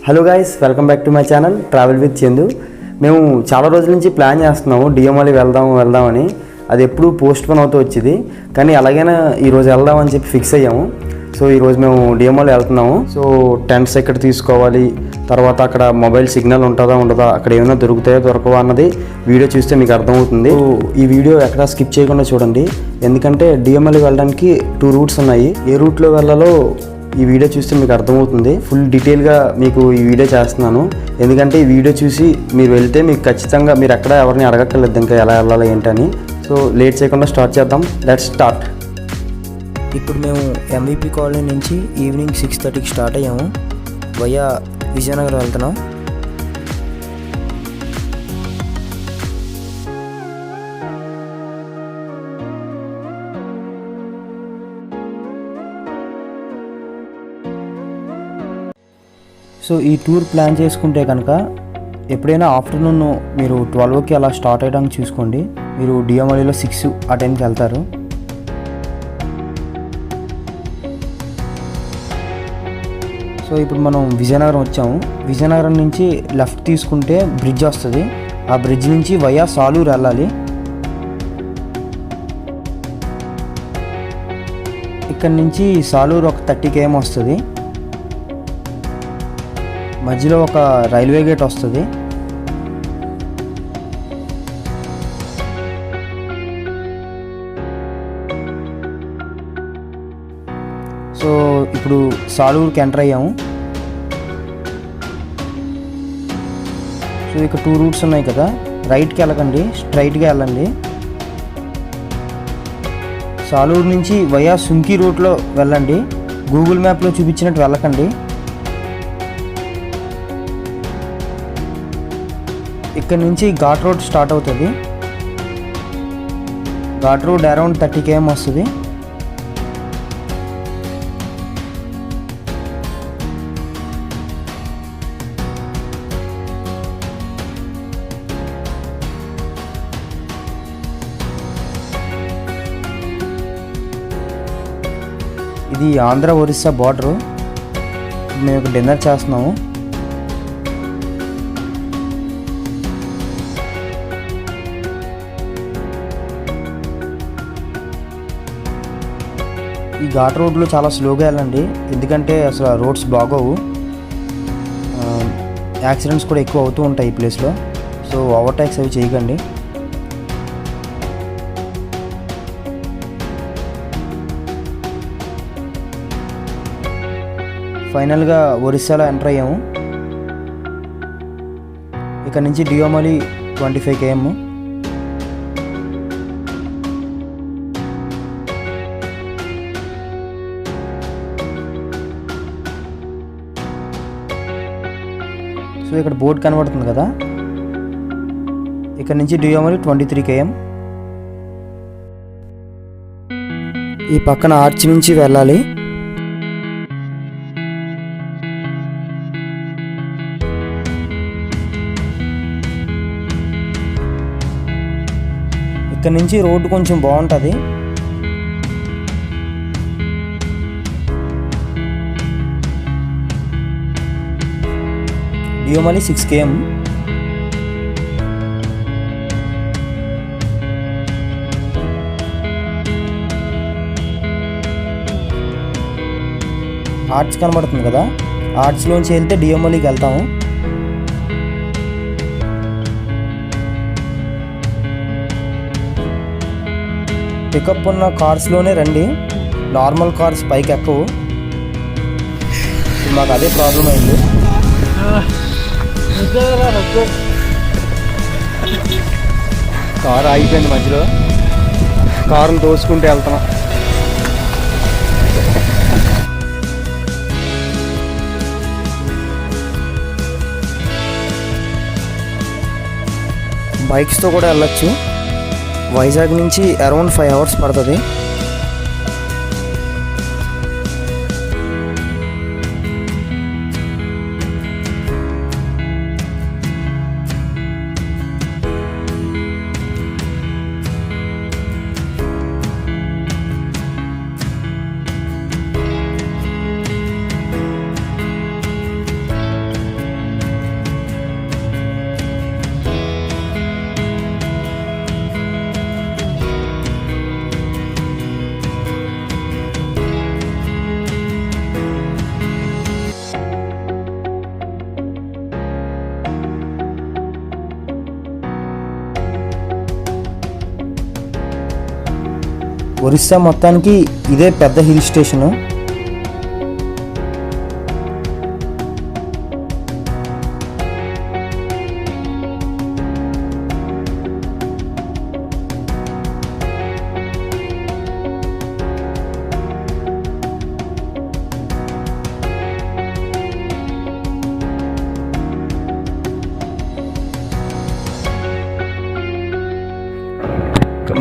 Hello guys, welcome back to my channel travel with Chandu. మేము చాలా రోజుల నుంచి ప్లాన్ చేస్తున్నాము డిఎంఎల్ వెళ్దామని. అది ఎప్పుడు పోస్ట్ పోన్ అవుతూ వచ్చింది, కానీ అలాగైనా ఈరోజు వెళ్దామని చెప్పి ఫిక్స్ అయ్యాము. సో ఈరోజు మేము డిఎంఎల్ వెళ్తున్నాము. సో టెంట్స్ ఎక్కడ తీసుకోవాలి, తర్వాత అక్కడ మొబైల్ సిగ్నల్ ఉంటుందా ఉండదా, అక్కడ ఏమైనా దొరుకుతాయో దొరకవా అన్నది వీడియో చూస్తే మీకు అర్థమవుతుంది. ఈ వీడియో ఎక్కడ స్కిప్ చేయకుండా చూడండి, ఎందుకంటే డిఎంఎల్ వెళ్ళడానికి 2 రూట్స్ ఉన్నాయి. ఏ రూట్లో వెళ్ళాలో ఈ వీడియో చూస్తే మీకు అర్థమవుతుంది. ఫుల్ డీటెయిల్గా మీకు ఈ వీడియో చేస్తున్నాను, ఎందుకంటే ఈ వీడియో చూసి మీరు వెళ్తే మీకు ఖచ్చితంగా మీరు ఎక్కడ ఎవరిని అడగక్కర్లేదు ఇంకా ఎలా వెళ్ళాలి ఏంటని. సో లేట్ చేయకుండా స్టార్ట్ చేద్దాం. Let's start. ఇప్పుడు మేము ఎంవిపి కాలనీ నుంచి ఈవినింగ్ 6:30కి స్టార్ట్ అయ్యాము. వయా విజయనగరం వెళ్తున్నాం. సో ఈ టూర్ ప్లాన్ చేసుకుంటే కనుక ఎప్పుడైనా ఆఫ్టర్నూన్ మీరు 12కి అలా స్టార్ట్ అయ్యడానికి చూసుకోండి. మీరు డిఎంఎల్లో 6 ఆ టైంకి వెళ్తారు. సో ఇప్పుడు మనం విజయనగరం వచ్చాము. విజయనగరం నుంచి లెఫ్ట్ తీసుకుంటే బ్రిడ్జ్ వస్తుంది. ఆ బ్రిడ్జ్ నుంచి వయా సాలూరు వెళ్ళాలి. ఇక్కడ నుంచి సాలూరు ఒక 30 km వస్తుంది. మధ్యలో ఒక రైల్వే గేట్ వస్తుంది. సో ఇప్పుడు సాలూరుకి ఎంటర్ అయ్యాము. సో ఇక్కడ 2 రూట్స్ ఉన్నాయి కదా, రైట్కి వెళ్ళకండి, స్ట్రైట్గా వెళ్ళండి. సాలూరు నుంచి వయా సుంకి రూట్లో వెళ్ళండి, గూగుల్ మ్యాప్లో చూపించినట్టు వెళ్ళకండి. ఇక్కడ నుంచి ఘాట్ రోడ్ స్టార్ట్ అవుతుంది. ఘాట్ రోడ్ అరౌండ్ 30 km వస్తుంది. ఇది ఆంధ్ర ఒరిస్సా బార్డరు. మేము ఒక డిన్నర్ చేస్తున్నాము. ఈ ఘాట్ రోడ్లో చాలా స్లోగా వెళ్ళండి, ఎందుకంటే అసలు రోడ్స్ బాగోవు. యాక్సిడెంట్స్ కూడా ఎక్కువ అవుతూ ఉంటాయి ఈ ప్లేస్లో. సో ఓవర్టేక్స్ అవి చేయకండి. ఫైనల్గా ఒరిస్సాలో ఎంటర్ అయ్యాము. ఇక్కడ నుంచి డియోమలి 25 km. సో ఇక్కడ బోర్డు కనబడుతుంది కదా, ఇక్కడ నుంచి డియోమలి 23 km. ఈ పక్కన ఆర్చ్ నుంచి వెళ్ళాలి. ఇక్కడ నుంచి రోడ్డు కొంచెం బాగుంటుంది. డియోమలి 6 km. ఆర్చ్ కనబడుతుంది కదా, ఆర్చ్లోంచి వెళ్తే డియోమలికి వెళ్తాము. పికప్ ఉన్న కార్స్లోనే రండి, నార్మల్ కార్స్ పైకి ఎక్కవు. మాకు అదే ప్రాబ్లం అయింది. కారు ఆగిపోయింది మధ్యలో, కారును తోసుకుంటూ వెళ్తున్నాం. బైక్స్తో కూడా వెళ్ళొచ్చు. వైజాగ్ నుంచి అరౌండ్ 5 hours పడుతుంది. ఒరిస్సా మొత్తానికి ఇదే పెద్ద హిల్ స్టేషను.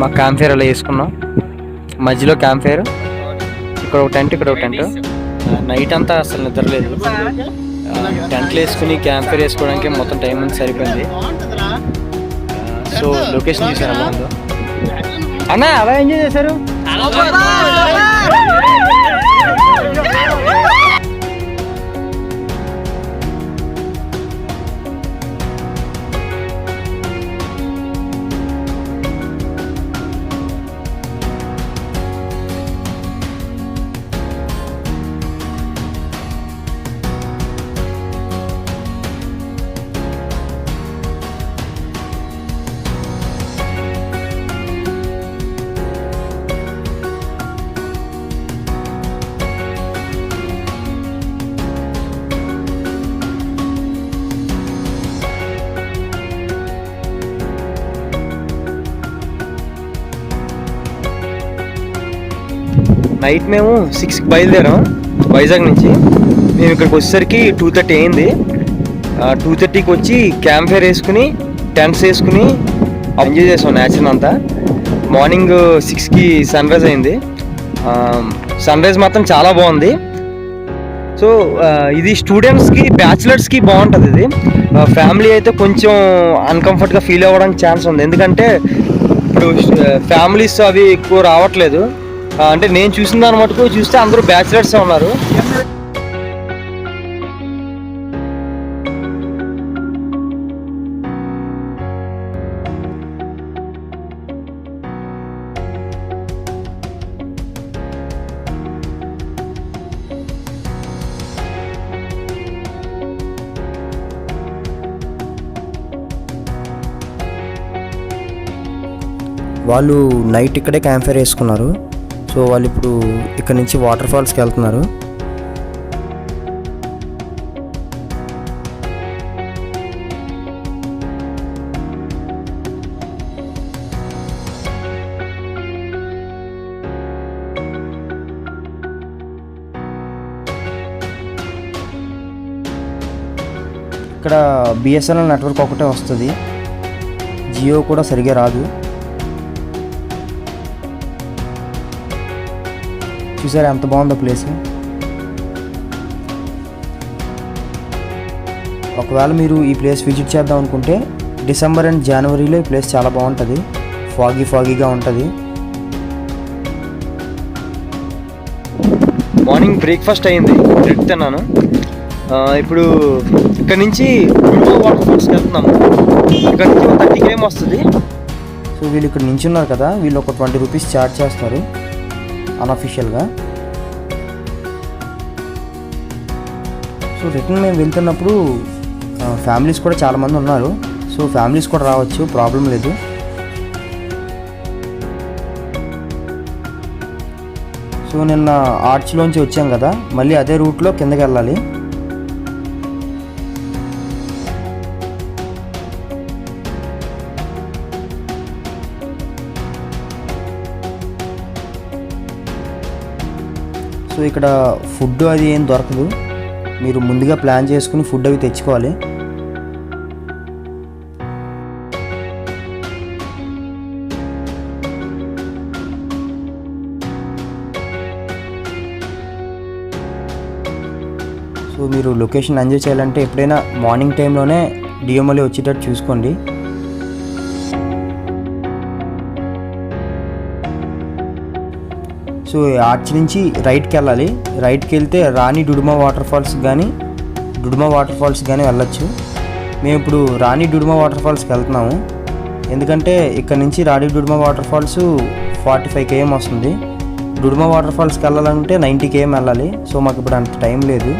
మా క్యాంప్ ఫైర్ అలా వేసుకున్నాం, మధ్యలో క్యాంప్ ఫైర్, ఇక్కడ ఒక టెంట్, ఇక్కడ ఒక టెంట్. నైట్ అంతా అసలు నిద్రలేదు. టెంట్లు వేసుకుని క్యాంప్ ఫైర్ వేసుకోవడానికి మొత్తం టైం అంతా సరిపోయింది. సో లొకేషన్ చూసారు అలా ఉందో అన్న, అలా ఎంజాయ్ చేశారు. నైట్ మేము 6కి బయలుదేరాం వైజాగ్ నుంచి. మేము ఇక్కడికి వచ్చేసరికి 2:30 అయింది. 2:30కి వచ్చి క్యాంప్ ఫైర్ వేసుకుని టెంట్స్ వేసుకుని ఎంజాయ్ చేసాం నేచర్ అంతా. మార్నింగ్ 6కి సన్ రైజ్ అయింది. సన్ రైజ్ మాత్రం చాలా బాగుంది. సో ఇది స్టూడెంట్స్కి, బ్యాచిలర్స్కి బాగుంటుంది. ఇది ఫ్యామిలీ అయితే కొంచెం అన్కంఫర్ట్గా ఫీల్ అవ్వడానికి ఛాన్స్ ఉంది. ఎందుకంటే ఇప్పుడు ఫ్యామిలీస్ అవి ఎక్కువ రావట్లేదు. అంటే నేను చూసిన దాని మటుకు చూస్తే అందరూ బ్యాచిలర్స్ ఉన్నారు. వాళ్ళు నైట్ ఇక్కడే క్యాంప్ ఫైర్ వేసుకున్నారు. సో వాళ్ళు ఇప్పుడు ఇక్కడ నుంచి వాటర్ ఫాల్స్కి వెళ్తున్నారు. ఇక్కడ బిఎస్ఎన్ఎల్ నెట్వర్క్ ఒకటే వస్తుంది, జియో కూడా సరిగా రాదు. చూసారా ఎంత బాగుందో ప్లేస్. ఒకవేళ మీరు ఈ ప్లేస్ విజిట్ చేద్దాం అనుకుంటే డిసెంబర్ అండ్ జనవరిలో ఈ ప్లేస్ చాలా బాగుంటుంది. ఫాగీగా ఉంటుంది. మార్నింగ్ బ్రేక్ఫాస్ట్ అయింది, బ్రెడ్ తిన్నాను. ఇప్పుడు ఇక్కడ నుంచి వాటర్ ఫాల్స్కి వెళ్తున్నాము. ఇక్కడ నుంచి 30 km వస్తుంది. సో వీళ్ళు ఇక్కడ నించున్నారు కదా, వీళ్ళు ఒక 20 రూపీస్ ఛార్జ్ చేస్తారు అన్అఫీషియల్గా. సో రిటర్న్ మేము వెళ్తున్నప్పుడు ఫ్యామిలీస్ కూడా చాలామంది ఉన్నారు. సో ఫ్యామిలీస్ కూడా రావచ్చు, ప్రాబ్లం లేదు. సో నిన్న ఆర్చ్లోంచి వచ్చాం కదా, మళ్ళీ అదే రూట్లో కిందకి వెళ్ళాలి. సో ఇక్కడ ఫుడ్ అది ఏం దొరకదు, మీరు ముందుగా ప్లాన్ చేసుకుని ఫుడ్ అవి తెచ్చుకోవాలి. సో మీరు లొకేషన్ ఎంజాయ్ చేయాలంటే ఎప్పుడైనా మార్నింగ్ టైంలోనే డిఎంఎల్ఏ వచ్చేటట్టు చూసుకోండి. సో ఆర్చ్ నుంచి రైట్కి వెళ్ళాలి. రైట్కి వెళ్తే రాణి డుడుమా వాటర్ ఫాల్స్ కానీ వెళ్ళొచ్చు. మేము ఇప్పుడు రాణి డుడుమా వాటర్ ఫాల్స్కి వెళ్తున్నాము. ఎందుకంటే ఇక్కడ నుంచి రాణి డుడుమా వాటర్ ఫాల్స్ 45 km వస్తుంది. డుడుమా వాటర్ ఫాల్స్కి వెళ్ళాలంటే 90 km వెళ్ళాలి. సో మాకు ఇప్పుడు అంత టైం లేదు.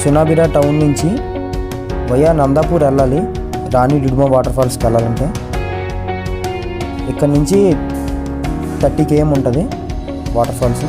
సునాబిరా టౌన్ నుంచి వయా నందాపూర్ వెళ్ళాలి రాణి డుడుమా వాటర్ ఫాల్స్కి వెళ్ళాలంటే. ఇక్కడ నుంచి 30 km ఉంటుంది వాటర్ ఫాల్స్.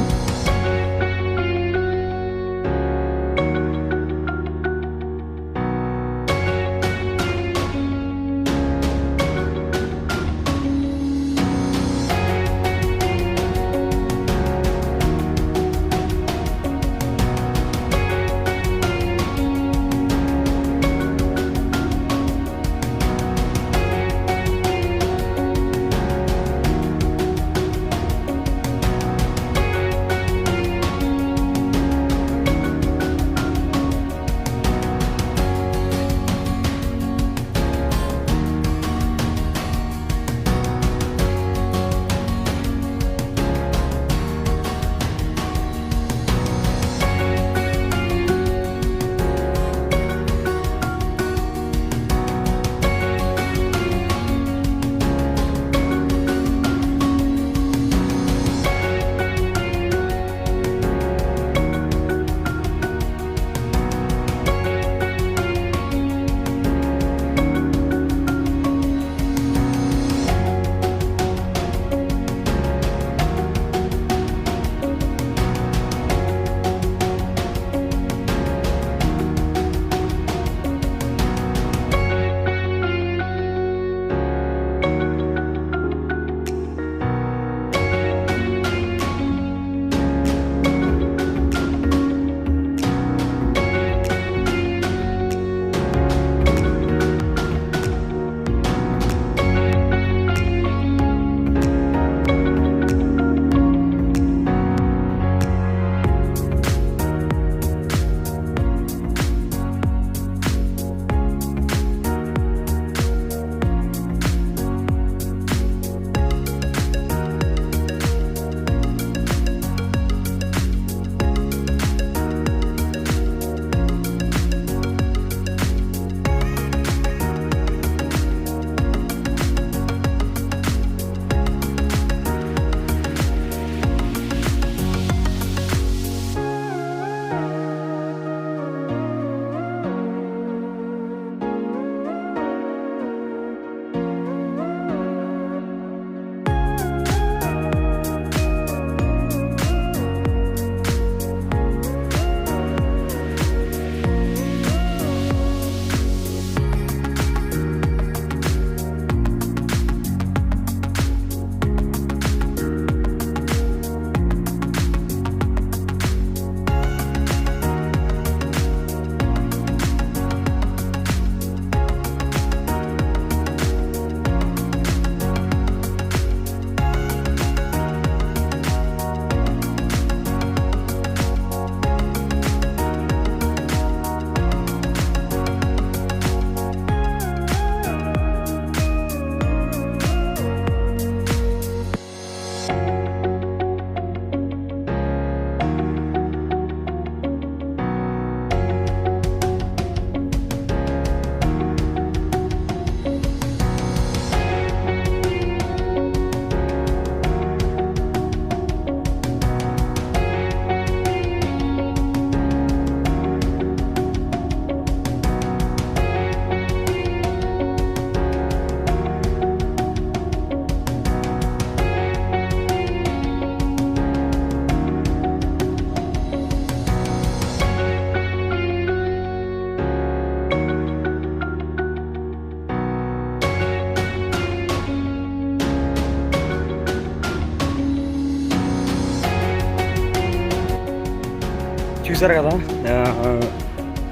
చూసారు కదా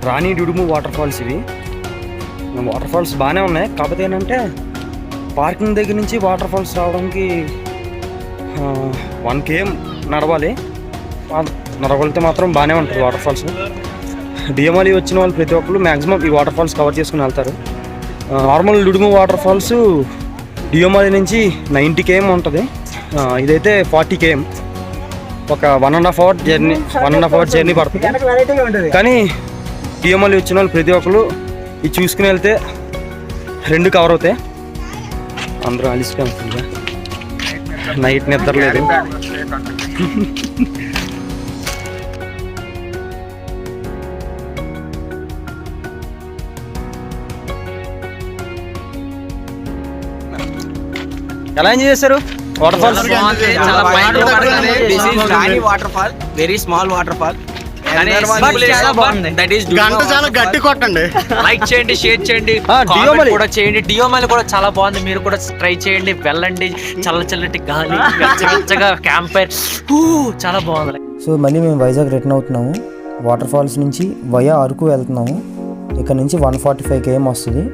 రాణి డుడుము వాటర్ ఫాల్స్. ఇవి వాటర్ ఫాల్స్ బాగానే ఉన్నాయి, కాకపోతే ఏంటంటే పార్కింగ్ దగ్గర నుంచి వాటర్ ఫాల్స్ రావడానికి 1 km నడవాలి. నడవలితే మాత్రం బాగానే ఉంటుంది వాటర్ ఫాల్స్. డిఎంఎల్ వచ్చిన వాళ్ళు ప్రతి ఒక్కరు మ్యాక్సిమం ఈ వాటర్ ఫాల్స్ కవర్ చేసుకుని వెళ్తారు. నార్మల్ డుడుము వాటర్ ఫాల్స్ డిఎంఎల్ నుంచి 90 km ఉంటుంది, ఇదైతే 40 km. ఒక 1.5 hour జర్నీ పడుతుంది. కానీ డిఎంఎల్ వచ్చిన వాళ్ళు ప్రతి ఒక్కరు ఇది చూసుకుని వెళ్తే 2 కవర్ అవుతాయి. అందరూ అలిసిపోతుంది, నైట్ నిద్ర లేదు. ఎలా ఎంజాయ్ చేశారు water falls? Water fall, very small water fall. గంట చాలా గట్టి కొట్టండి. లైక్ చేయండి, షేర్ చేయండి, డియోమలి కూడా చేయండి. డియోమలి కూడా చాలా బాగుంది, మీరు కూడా ట్రై చేయండి. వెళ్ళండి, చల్లటి గాలి, వెచ్చగా క్యాంప్ ఫైర్, చాలా బాగుంది. సో మళ్ళీ మేము వైజాగ్ రిటర్న్ అవుతున్నాము. వాటర్ ఫాల్స్ నుంచి వయా అరకు వెళ్తున్నాము. ఇక్కడ నుంచి 145 km వస్తుంది.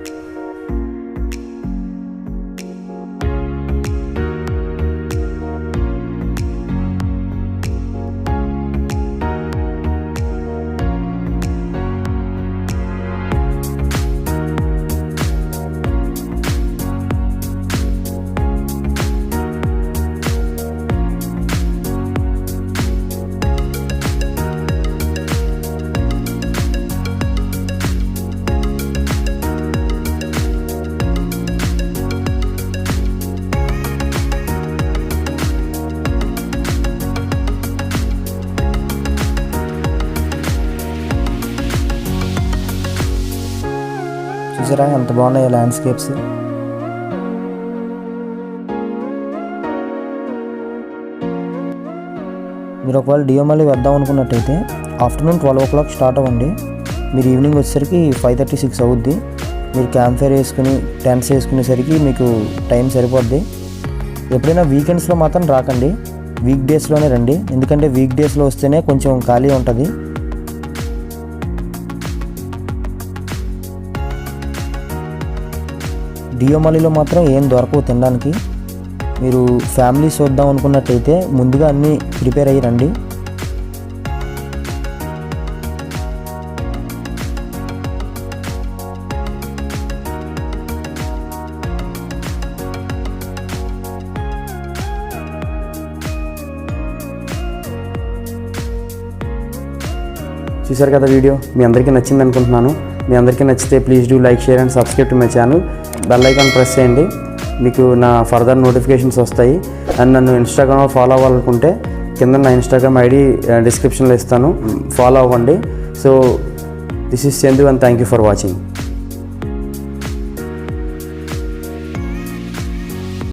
చూసారా ఎంత బాగున్నాయి ల్యాండ్స్కేప్స్. మీరు ఒకవేళ డియోమలి వెళ్దాం అనుకున్నట్టయితే ఆఫ్టర్నూన్ 12 o'clock స్టార్ట్ అవ్వండి. మీరు ఈవినింగ్ వచ్చేసరికి 5:36 అవుద్ది. మీరు క్యాంప్ ఫైర్ వేసుకుని టెంట్స్ వేసుకునేసరికి మీకు టైం సరిపోద్ది. ఎప్పుడైనా వీకెండ్స్లో మాత్రం రాకండి, వీక్ డేస్లోనే రండి. ఎందుకంటే వీక్ డేస్లో వస్తేనే కొంచెం ఖాళీ ఉంటుంది. డియోమలిలో మాత్రం ఏం దొరకవు తినడానికి. మీరు ఫ్యామిలీస్ వద్దాం అనుకున్నట్టయితే ముందుగా అన్నీ ప్రిపేర్ అయ్యి రండి. చూసారు కదా వీడియో, మీ అందరికీ నచ్చింది అనుకుంటున్నాను. మీ అందరికీ నచ్చితే please do like, share and subscribe to my channel. Bell icon press చేయండి, మీకు నా ఫర్దర్ నోటిఫికేషన్స్ వస్తాయి. అండ్ నన్ను ఇన్స్టాగ్రామ్లో ఫాలో అవ్వాలనుకుంటే కింద నా ఇన్స్టాగ్రామ్ ఐడి డిస్క్రిప్షన్లో ఇస్తాను, ఫాలో అవ్వండి. So this is Chandu and thank you for watching.